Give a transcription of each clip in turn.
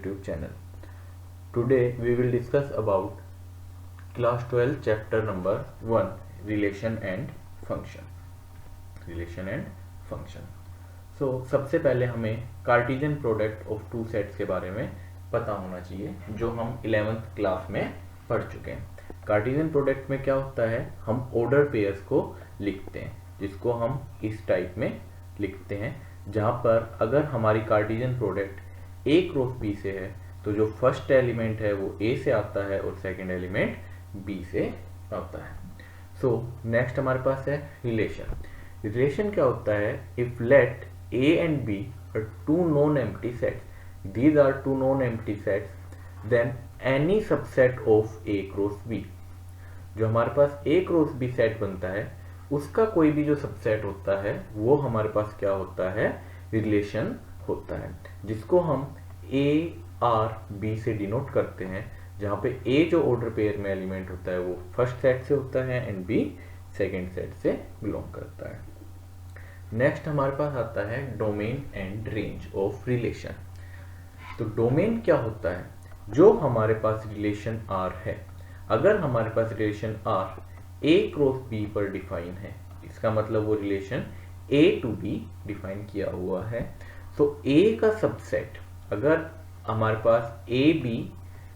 YouTube channel. Today we will discuss about class 12 chapter number 1 relation and function. Relation and function. So सबसे पहले हमें Cartesian product of two sets के बारे में पता होना चाहिए जो हम 11th क्लास में पढ़ चुके हैं। कार्टेशियन प्रोडक्ट में क्या होता है, हम ऑर्डर पेयर्स को लिखते हैं जिसको हम इस टाइप में लिखते हैं, जहां पर अगर हमारी Cartesian product A cross B से है तो जो फर्स्ट एलिमेंट है वो ए से आता है और सेकंड एलिमेंट बी से आता है। सो नेक्स्ट हमारे पास है रिलेशन। रिलेशन क्या होता है, if let A and B are two non empty sets, these are two non empty sets, then any subset of A cross B. जो हमारे पास ए क्रॉस बी सेट बनता है उसका कोई भी जो सबसेट होता है वो हमारे पास क्या होता है, रिलेशन होता है, जिसको हम ए आर बी से डिनोट करते हैं, जहां पे ए जो ऑर्डर पेयर में एलिमेंट होता है वो फर्स्ट सेट से होता है एंड बी सेकेंड सेट से बिलोंग करता है। नेक्स्ट हमारे पास आता है domain and range of relation. तो डोमेन क्या होता है, जो हमारे पास रिलेशन आर है, अगर हमारे पास relation R A cross B पर डिफाइन है, इसका मतलब वो relation A to B define किया हुआ है। तो ए का सबसेट अगर हमारे पास ए बी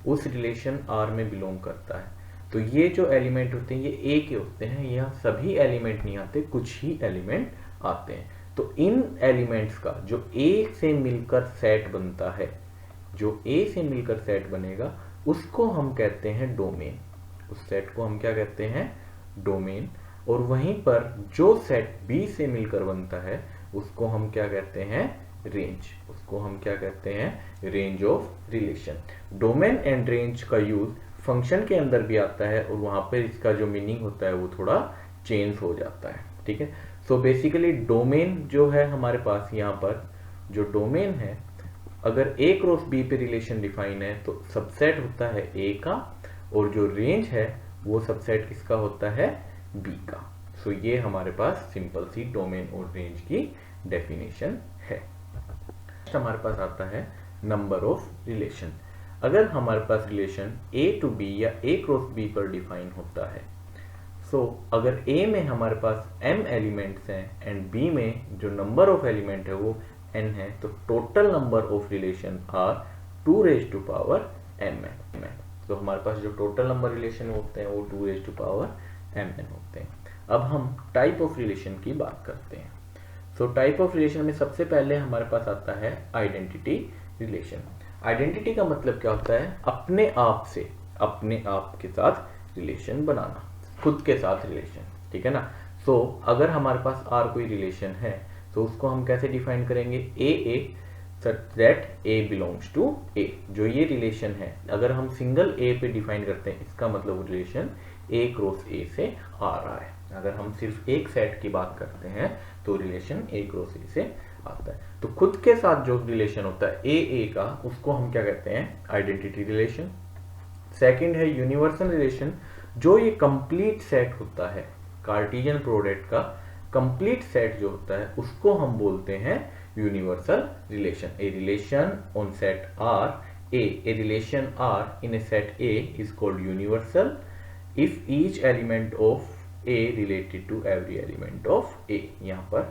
उस रिलेशन आर में बिलोंग करता है तो ये जो एलिमेंट होते हैं ये ए के होते हैं, यहाँ सभी एलिमेंट नहीं आते, कुछ ही एलिमेंट आते हैं। तो इन एलिमेंट्स का जो ए से मिलकर सेट बनता है, जो ए से मिलकर सेट बनेगा उसको हम कहते हैं डोमेन। उस सेट को हम क्या कहते हैं, डोमेन। और वहीं पर जो सेट बी से मिलकर बनता है उसको हम क्या कहते हैं, रेंज। उसको हम क्या कहते हैं, range of relation. Domain and range का यूज फंक्शन के अंदर भी आता है और वहां पर इसका जो मीनिंग होता है वो थोड़ा चेंज हो जाता है। ठीक है, सो बेसिकली डोमेन जो है हमारे पास, यहाँ पर जो डोमेन है, अगर ए क्रॉस बी पे रिलेशन डिफाइन है तो सबसेट होता है ए का, और जो रेंज है वो सबसेट किसका होता है, बी का। सो ये हमारे पास सिंपल सी डोमेन और रेंज की डेफिनेशन है। हमारे पास आता है नंबर ऑफ रिलेशन। अगर हमारे पास रिलेशन ए टू बी या ए क्रॉस बी पर डिफाइन होता है, सो अगर ए में हमारे पास m एलिमेंट्स हैं एंड बी में जो नंबर ऑफ एलिमेंट है वो n है, तो total number of relation are 2 raised to power m है। तो हमारे पास जो टोटल नंबर रिलेशन होते हैं वो 2 raised to power mn होते हैं। अब हम टाइप ऑफ रिलेशन की बात करते हैं। सो टाइप ऑफ रिलेशन में सबसे पहले हमारे पास आता है आइडेंटिटी रिलेशन। आइडेंटिटी का मतलब क्या होता है, अपने आप से, अपने आप के साथ रिलेशन बनाना, खुद के साथ रिलेशन। ठीक है ना। सो अगर हमारे पास आर कोई रिलेशन है तो उसको हम कैसे डिफाइन करेंगे, ए such that A belongs to A। जो ये रिलेशन है अगर हम सिंगल A पे डिफाइन करते हैं, इसका मतलब रिलेशन A क्रॉस A से आ रहा है। अगर हम सिर्फ एक सेट की बात करते हैं तो रिलेशन A क्रॉस A से आता है। तो खुद के साथ जो रिलेशन होता है A का, उसको हम क्या कहते हैं, आइडेंटिटी रिलेशन। सेकंड है यूनिवर्सल रिलेशन। जो ये कंप्लीट सेट होता है, कार्टेशियन प्रोडक्ट का कंप्लीट सेट जो होता है उसको हम बोलते हैं universal relation. A relation on set R a relation R in a set A is called universal if each element of A related to every element of A. यहाँ पर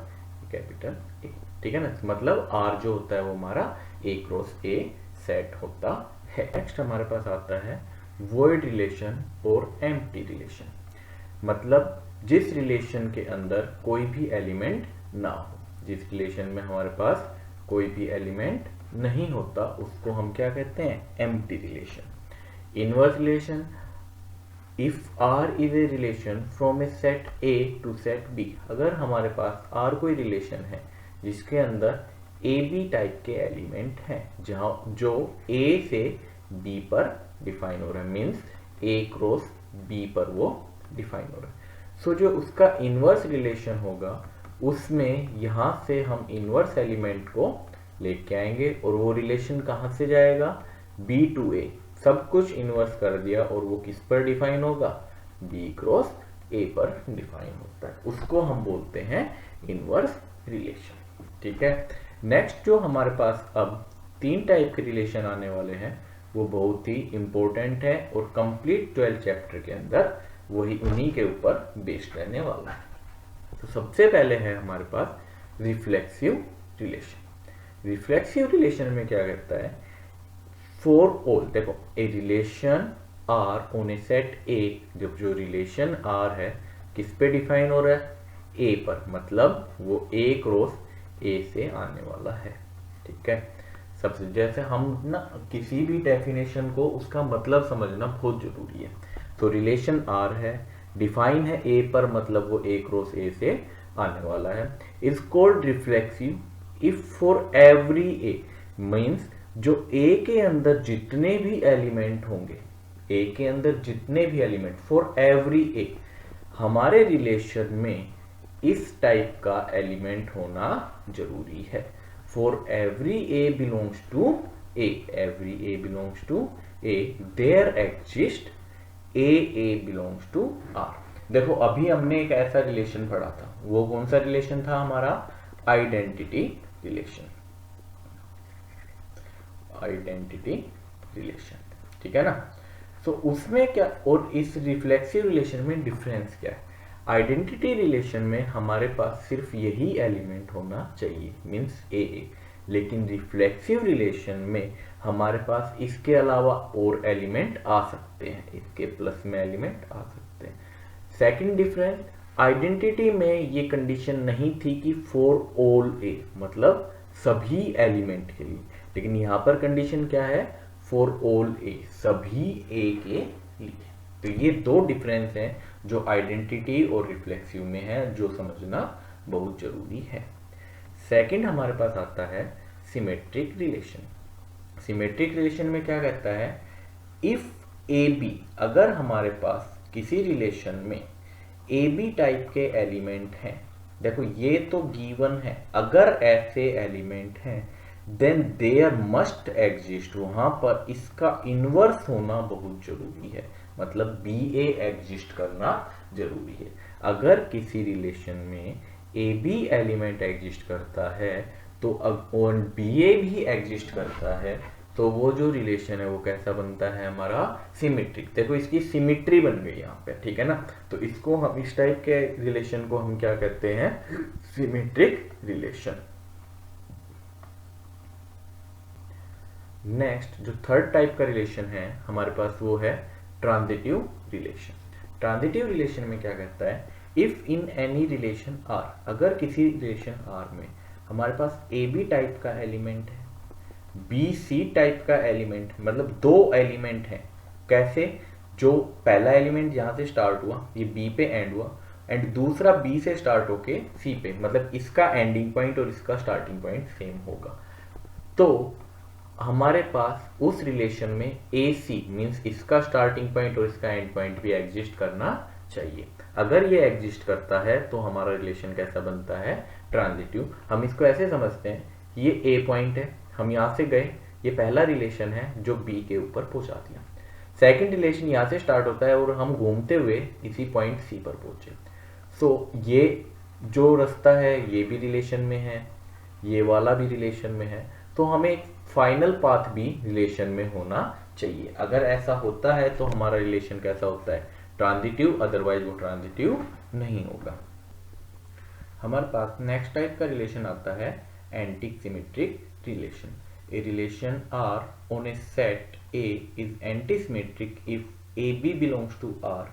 कैपिटल ए। ठीक है ना, मतलब आर जो होता है वो हमारा ए क्रॉस ए सेट होता है। नेक्स्ट हमारे पास आता है वॉइड रिलेशन और एम्प्टी रिलेशन। मतलब जिस रिलेशन के अंदर कोई भी एलिमेंट ना हो, जिस रिलेशन में हमारे पास कोई भी एलिमेंट नहीं होता उसको हम क्या कहते हैं, empty relation. Inverse relation, if R is a relation from a set A to set B. अगर हमारे पास आर कोई रिलेशन है जिसके अंदर ए बी टाइप के एलिमेंट हैं, जहां जो ए से बी पर डिफाइन हो रहा है, मीन्स ए क्रॉस बी पर वो डिफाइन हो रहा है। सो जो उसका इनवर्स रिलेशन होगा उसमें यहां से हम इनवर्स एलिमेंट को लेके आएंगे और वो रिलेशन कहां से जाएगा, बी टू ए। सब कुछ इनवर्स कर दिया और वो किस पर डिफाइन होगा, बी क्रॉस ए पर डिफाइन होता है, उसको हम बोलते हैं इनवर्स रिलेशन। ठीक है। नेक्स्ट जो हमारे पास अब तीन टाइप के रिलेशन आने वाले हैं वो बहुत ही इंपॉर्टेंट है और कंप्लीट 12 चैप्टर के अंदर वही उन्हीं के ऊपर बेस्ड रहने वाला है। तो सबसे पहले है हमारे पास रिफ्लेक्सिव रिलेशन। रिफ्लेक्सिव रिलेशन में क्या करता है, फॉर ऑल, देखो a relation R on a set A, जब जो रिलेशन आर है किस पे डिफाइन हो रहा है, ए पर, मतलब वो ए क्रॉस ए से आने वाला है। ठीक है, सबसे जैसे हम ना किसी भी डेफिनेशन को उसका मतलब समझना बहुत जरूरी है। तो रिलेशन आर है, डिफाइन है ए पर, मतलब वो ए क्रॉस ए से आने वाला है, is called reflexive if for every A, means जो ए के अंदर जितने भी एलिमेंट होंगे, ए के अंदर जितने भी एलिमेंट, फॉर एवरी ए, हमारे रिलेशन में इस टाइप का एलिमेंट होना जरूरी है। For every a belongs to A, every a belongs to A, there exist a belongs to R. देखो अभी हमने एक ऐसा रिलेशन पढ़ा था, वो कौन सा रिलेशन था हमारा, आइडेंटिटी रिलेशन, आइडेंटिटी रिलेशन। ठीक है ना, तो उसमें क्या, और इस रिफ्लेक्सिव रिलेशन में डिफरेंस क्या है, आइडेंटिटी रिलेशन में हमारे पास सिर्फ यही एलिमेंट होना चाहिए, मीन्स ए, लेकिन रिफ्लेक्सिव रिलेशन में हमारे पास इसके अलावा और एलिमेंट आ सकते हैं, इसके प्लस में एलिमेंट आ सकते हैं। सेकंड डिफरेंस, आइडेंटिटी में ये कंडीशन नहीं थी कि फॉर ऑल ए, मतलब सभी एलिमेंट के लिए, लेकिन यहाँ पर कंडीशन क्या है, फॉर ऑल ए, सभी ए के लिए। तो ये दो डिफरेंस हैं जो आइडेंटिटी और रिफ्लेक्सिव में है, जो समझना बहुत जरूरी है। सेकंड हमारे पास आता है सिमेट्रिक रिलेशन। सिमेट्रिक रिलेशन में क्या कहता है, इफ ए बी, अगर हमारे पास किसी रिलेशन में ए बी टाइप के एलिमेंट हैं, देखो ये तो गिवन है, अगर ऐसे एलिमेंट हैं देन देयर मस्ट एग्जिस्ट, वहां पर इसका इनवर्स होना बहुत जरूरी है, मतलब बी ए एग्जिस्ट करना जरूरी है। अगर किसी रिलेशन में ए बी एलिमेंट एग्जिस्ट करता है तो और बी ए भी एग्जिस्ट करता है, तो वो जो रिलेशन है वो कैसा बनता है हमारा, सिमेट्रिक। देखो इसकी सिमेट्री बन गई यहाँ पे, ठीक है ना, तो इसको हम, इस टाइप के रिलेशन को हम क्या कहते हैं, सिमेट्रिक रिलेशन। नेक्स्ट जो थर्ड टाइप का रिलेशन है हमारे पास वो है ट्रांजिटिव रिलेशन। ट्रांजिटिव रिलेशन में क्या कहता है, if in any relation R, अगर किसी रिलेशन आर में हमारे पास ए बी टाइप का एलिमेंट है, बी सी टाइप का एलिमेंट, मतलब दो एलिमेंट हैं, कैसे, जो पहला एलिमेंट यहां से स्टार्ट हुआ, ये बी पे एंड हुआ, एंड दूसरा बी से स्टार्ट होके सी पे, मतलब इसका एंडिंग पॉइंट और इसका स्टार्टिंग पॉइंट सेम होगा, तो हमारे पास उस रिलेशन में ए सी मीन्स इसका स्टार्टिंग पॉइंट और इसका एंड पॉइंट भी एग्जिस्ट करना चाहिए। अगर ये एग्जिस्ट करता है तो हमारा रिलेशन कैसा बनता है, ट्रांजिटिव। हम इसको ऐसे समझते हैं, ये ए पॉइंट है, हम यहाँ से गए, ये पहला रिलेशन है जो बी के ऊपर पहुंचा दिया, सेकंड रिलेशन यहाँ से स्टार्ट होता है और हम घूमते हुए इसी पॉइंट सी पर पहुंचे। सो ये जो रास्ता है ये भी रिलेशन में है, ये वाला भी रिलेशन में है, तो हमें एक फाइनल पाथ भी रिलेशन में होना चाहिए। अगर ऐसा होता है तो हमारा रिलेशन कैसा होता है, ट्रांजिटिव, अदरवाइज वो ट्रांजिटिव नहीं होगा। हमारे पास नेक्स्ट टाइप का रिलेशन आता है antisymmetric relation. A relation R on a set A is antisymmetric if a b belongs to R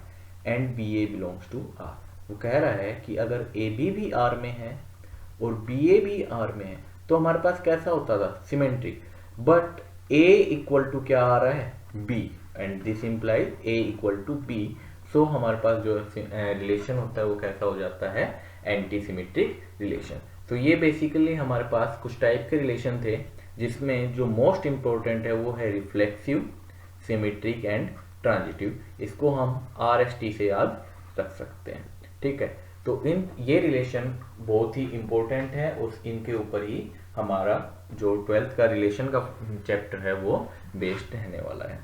and b a belongs to R. वो कह रहा है कि अगर ए बी भी आर में है और बी ए भी आर में है तो हमारे पास कैसा होता था, symmetric, but A equal to क्या आ रहा है, B, and this implies A equal to B. So हमारे पास जो रिलेशन होता है वो कैसा हो जाता है, एंटी सिमेट्रिक रिलेशन। तो ये बेसिकली हमारे पास कुछ टाइप के रिलेशन थे, जिसमें जो मोस्ट इंपॉर्टेंट है वो है रिफ्लेक्सिव, सिमेट्रिक एंड ट्रांजिटिव। इसको हम RST से याद रख सकते हैं, ठीक है। तो ये रिलेशन बहुत ही इंपॉर्टेंट है और इनके ऊपर ही हमारा जो 12th का रिलेशन का चैप्टर है वो बेस्ड रहने वाला है।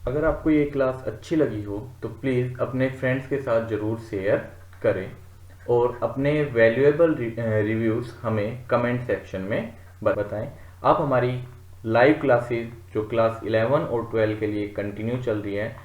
अगर आपको ये क्लास अच्छी लगी हो तो प्लीज़ अपने फ्रेंड्स के साथ ज़रूर शेयर करें और अपने वैल्यूएबल रिव्यूज़ हमें कमेंट सेक्शन में बताएं। आप हमारी लाइव क्लासेस जो क्लास 11 और 12 के लिए कंटिन्यू चल रही है,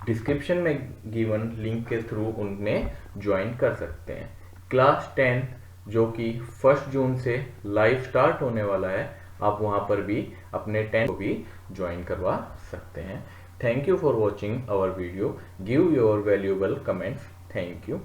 डिस्क्रिप्शन में गिवन लिंक के थ्रू उनमें ज्वाइन कर सकते हैं। क्लास 10 जो कि 1 जून से लाइव स्टार्ट होने वाला है, आप वहां पर भी अपने 10 को भी ज्वाइन करवा सकते हैं। Thank you for watching our video. Give your valuable comments. Thank you.